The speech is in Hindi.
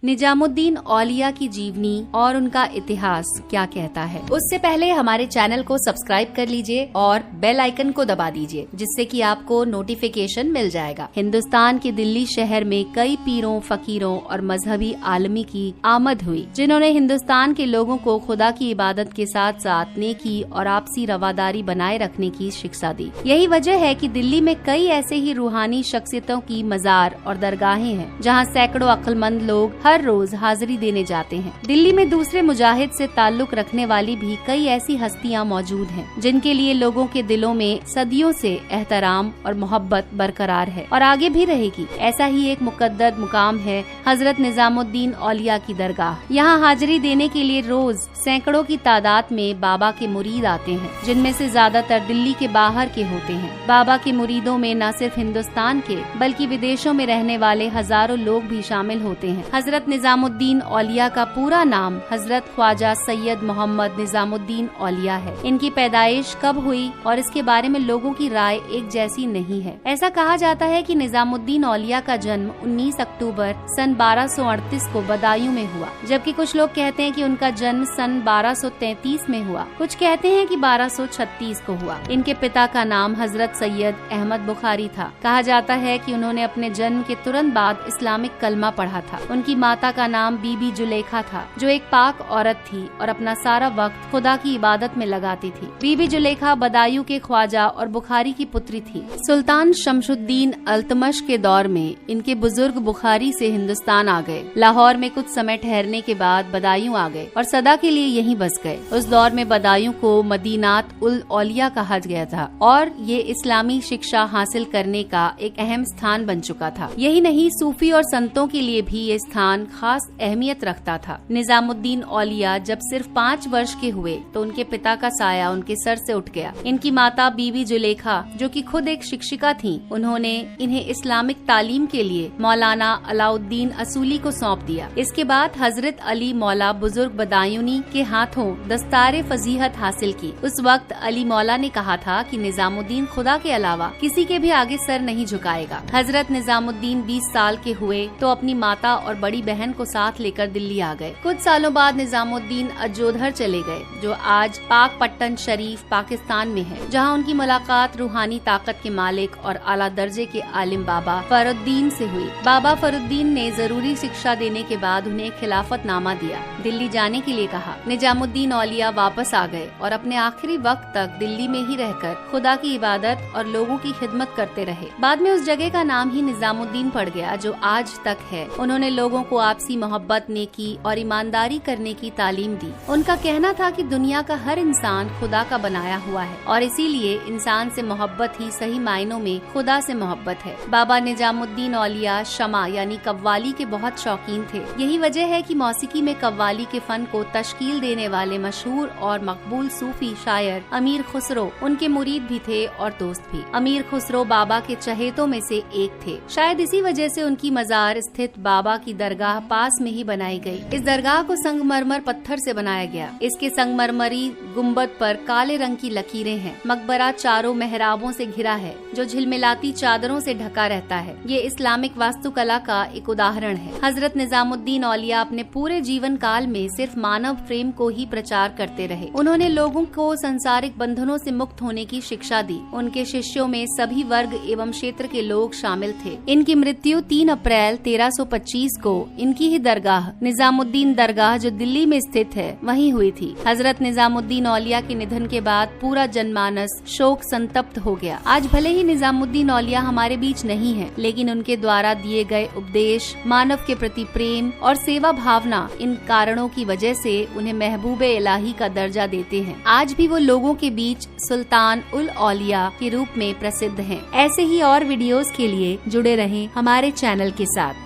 निजामुद्दीन औलिया की जीवनी और उनका इतिहास क्या कहता है। उससे पहले हमारे चैनल को सब्सक्राइब कर लीजिए और बेल आइकन को दबा दीजिए, जिससे कि आपको नोटिफिकेशन मिल जाएगा। हिंदुस्तान के दिल्ली शहर में कई पीरों, फकीरों और मजहबी आलमी की आमद हुई, जिन्होंने हिंदुस्तान के लोगों को खुदा की इबादत के साथ साथ नेकी और आपसी रवादारी बनाए रखने की शिक्षा दी। यही वजह है कि दिल्ली में कई ऐसे ही रूहानी शख्सियतों की मजार और दरगाहें हैं, जहाँ सैकड़ों अक्लमंद लोग हर रोज हाजिरी देने जाते हैं। दिल्ली में दूसरे मुजाहिद से ताल्लुक रखने वाली भी कई ऐसी हस्तियां मौजूद हैं, जिनके लिए लोगों के दिलों में सदियों से एहतराम और मोहब्बत बरकरार है और आगे भी रहेगी। ऐसा ही एक मुकद्दस मुकाम है हजरत निजामुद्दीन औलिया की दरगाह। यहाँ हाजिरी देने के लिए रोज सैकड़ों की तादाद में बाबा के मुरीद आते हैं, जिनमें से ज्यादातर दिल्ली के बाहर के होते हैं। बाबा के मुरीदों में न सिर्फ हिंदुस्तान के बल्कि विदेशों में रहने वाले हजारों लोग भी शामिल होते हैं। हजरत निजामुद्दीन औलिया का पूरा नाम हजरत ख्वाजा सैयद मोहम्मद निजामुद्दीन औलिया है। इनकी पैदाइश कब हुई और इसके बारे में लोगों की राय एक जैसी नहीं है। ऐसा कहा जाता है कि निजामुद्दीन औलिया का जन्म 19 अक्टूबर सन 1238 को बदायूं में हुआ, जबकि कुछ लोग कहते हैं कि उनका जन्म सन 1233 में हुआ। कुछ कहते हैं कि 1236 को हुआ। इनके पिता का नाम हजरत सैयद अहमद बुखारी था। कहा जाता है कि उन्होंने अपने जन्म के तुरंत बाद इस्लामिक कलमा पढ़ा था। उनकी माता का नाम बीबी जुलेखा था, जो एक पाक औरत थी और अपना सारा वक्त खुदा की इबादत में लगाती थी। बीबी जुलेखा बदायूं के ख्वाजा और बुखारी की पुत्री थी। सुल्तान शमशुद्दीन अल्तमश के दौर में इनके बुजुर्ग बुखारी से हिंदुस्तान आ गए। लाहौर में कुछ समय ठहरने के बाद बदायूं आ गए और सदा के लिए यहीं बस गए। उस दौर में बदायूं को मदीनात उल औलिया कहा गया था और ये इस्लामी शिक्षा हासिल करने का एक अहम स्थान बन चुका था। यही नहीं, सूफी और संतों के लिए भी ये स्थान खास अहमियत रखता था। निजामुद्दीन औलिया जब सिर्फ 5 वर्ष के हुए तो उनके पिता का साया उनके सर से उठ गया। इनकी माता बीबी जुलेखा, जो कि खुद एक शिक्षिका थीं, उन्होंने इन्हें इस्लामिक तालीम के लिए मौलाना अलाउद्दीन असूली को सौंप दिया। इसके बाद हजरत अली मौला बुजुर्ग बदायूनी के हाथों दस्तारे फजीहत हासिल की। उस वक्त अली मौला ने कहा था कि निजामुद्दीन खुदा के अलावा किसी के भी आगे सर नहीं झुकाएगा। हजरत निजामुद्दीन 20 साल के हुए तो अपनी माता और बड़ी बहन को साथ लेकर दिल्ली आ गए। कुछ सालों बाद निजामुद्दीन अजोधर चले गए, जो आज पाक पट्टन शरीफ पाकिस्तान में है, जहां उनकी मुलाकात रूहानी ताकत के मालिक और आला दर्जे के आलिम बाबा फरुद्दीन से हुई। बाबा फरुद्दीन ने जरूरी शिक्षा देने के बाद उन्हें खिलाफतनामा दिया, दिल्ली जाने के लिए कहा। निजामुद्दीन औलिया वापस आ गए और अपने आखिरी वक्त तक दिल्ली में ही रहकर खुदा की इबादत और लोगों की खिदमत करते रहे। बाद में उस जगह का नाम ही निजामुद्दीन पड़ गया, जो आज तक है। उन्होंने लोगों को आपसी मोहब्बत, नेकी और ईमानदारी करने की तालीम दी। उनका कहना था कि दुनिया का हर इंसान खुदा का बनाया हुआ है और इसीलिए इंसान से मोहब्बत ही सही मायनों में खुदा से मोहब्बत है। बाबा निजामुद्दीन औलिया शमा यानी कव्वाली के बहुत शौकीन थे। यही वजह है कि मौसीकी में कव्वाली के फन को तश्कील देने वाले मशहूर और मकबूल सूफी शायर अमीर खुसरो उनके मुरीद भी थे और दोस्त भी। अमीर खुसरो बाबा के चहेतों में से एक थे। शायद इसी वजह से उनकी मजार स्थित बाबा की दरगाह पास में ही बनाई गई। इस दरगाह को संगमरमर पत्थर से बनाया गया। इसके संगमरमरी गुम्बद पर काले रंग की लकीरें हैं। मकबरा चारों मेहराबों से घिरा है, जो झिलमिलाती चादरों से ढका रहता है। ये इस्लामिक वास्तुकला का एक उदाहरण है। हजरत निजामुद्दीन औलिया अपने पूरे जीवन काल में सिर्फ मानव प्रेम को ही प्रचार करते रहे। उन्होंने लोगों को संसारिक बंधनों से मुक्त होने की शिक्षा दी। उनके शिष्यों में सभी वर्ग एवं क्षेत्र के लोग शामिल थे। इनकी मृत्यु 3 अप्रैल 1325 को इनकी ही दरगाह निजामुद्दीन दरगाह, जो दिल्ली में स्थित है, वहीं हुई थी। हजरत निजामुद्दीन औलिया के निधन के बाद पूरा जनमानस शोक संतप्त हो गया। आज भले ही निजामुद्दीन औलिया हमारे बीच नहीं है, लेकिन उनके द्वारा दिए गए उपदेश, मानव के प्रति प्रेम और सेवा भावना, इन कारणों की वजह से उन्हें महबूबे इलाही का दर्जा देते हैं। आज भी वो लोगों के बीच सुल्तान उल औलिया के रूप में प्रसिद्ध हैं। ऐसे ही और वीडियोस के लिए जुड़े रहें हमारे चैनल के साथ।